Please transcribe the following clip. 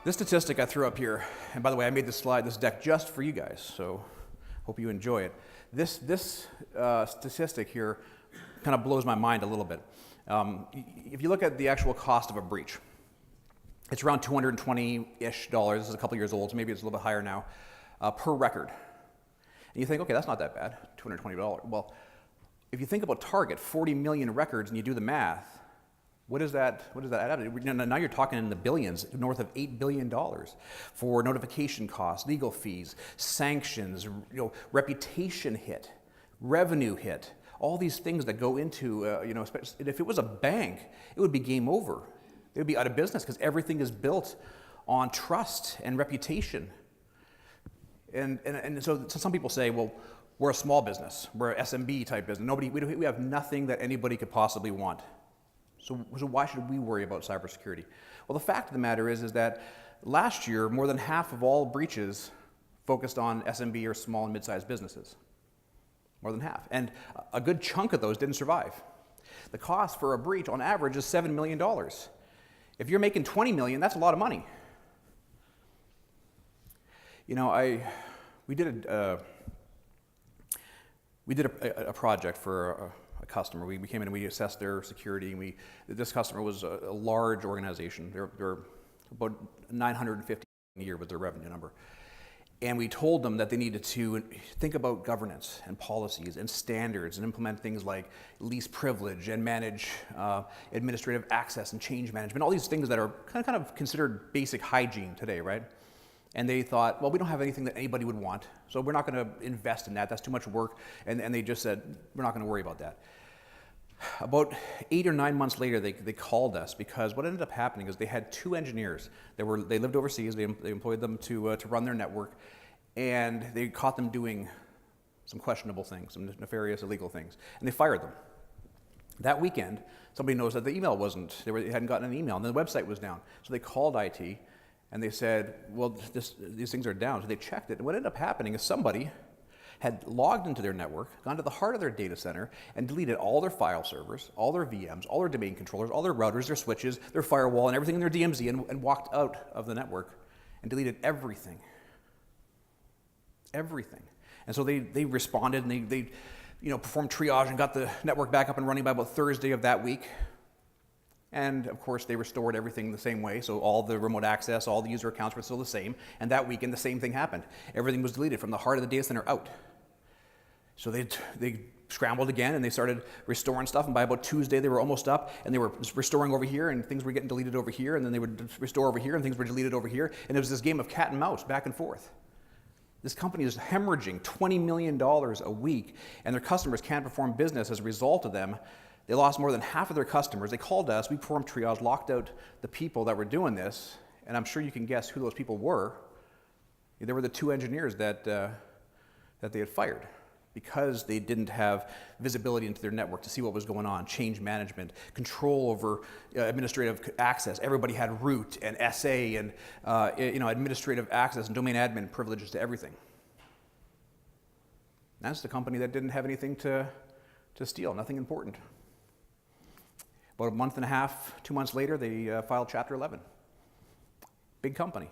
This statistic I threw up here, and by the way, I made this deck just for you guys, so hope you enjoy it. This statistic here kind of blows my mind a little bit. If you look at the actual cost of a breach, it's around $220-ish. This is a couple years old, so maybe it's a little bit higher now, per record. And you think, okay, that's not that bad, $220. Well, if you think about Target, 40 million records, and you do the math, what does that add up to? Now you're talking in the billions, north of $8 billion for notification costs, legal fees, sanctions, reputation hit, revenue hit, all these things that go into, if it was a bank, it would be game over. It would be out of business because everything is built on trust and reputation. And so some people say, well, we're a small business, we're an SMB type business. We have nothing that anybody could possibly want. So why should we worry about cybersecurity? Well, the fact of the matter is that last year, more than half of all breaches focused on SMB or small and mid-sized businesses. More than half. And a good chunk of those didn't survive. The cost for a breach on average is $7 million. If you're making $20 million, that's a lot of money. We did a project for a customer. We came in and we assessed their security. And this customer was a large organization. They're about 950 a year was their revenue number. And we told them that they needed to think about governance and policies and standards and implement things like least privilege and manage administrative access and change management, all these things that are kind of considered basic hygiene today, right? And they thought, well, we don't have anything that anybody would want, so we're not going to invest in that. That's too much work. And they just said, we're not going to worry about that. About 8 or 9 months later, they called us because what ended up happening is they had 2 engineers. They lived overseas. They employed them to run their network, and they caught them doing some questionable things, some nefarious, illegal things, and they fired them. That weekend, somebody noticed that the email they hadn't gotten an email, and the website was down. So they called IT. And they said, well, these things are down. So they checked it. And what ended up happening is somebody had logged into their network, gone to the heart of their data center, and deleted all their file servers, all their VMs, all their domain controllers, all their routers, their switches, their firewall, and everything in their DMZ, and walked out of the network and deleted everything. Everything. And so they responded, and they performed triage and got the network back up and running by about Thursday of that week. And of course, they restored everything the same way. So all the remote access, all the user accounts were still the same. And that weekend, the same thing happened. Everything was deleted from the heart of the data center out. So they scrambled again, and they started restoring stuff. And by about Tuesday, they were almost up, and they were restoring over here, and things were getting deleted over here. And then they would restore over here, and things were deleted over here. And it was this game of cat and mouse, back and forth. This company is hemorrhaging $20 million a week, and their customers can't perform business as a result of them. They lost more than half of their customers. They called us, we performed triage, locked out the people that were doing this, and I'm sure you can guess who those people were. They were the 2 engineers that they had fired because they didn't have visibility into their network to see what was going on, change management, control over administrative access. Everybody had root and SA and administrative access and domain admin privileges to everything. That's the company that didn't have anything to steal, nothing important. About a month and a half, 2 months later, they filed Chapter 11. Big company.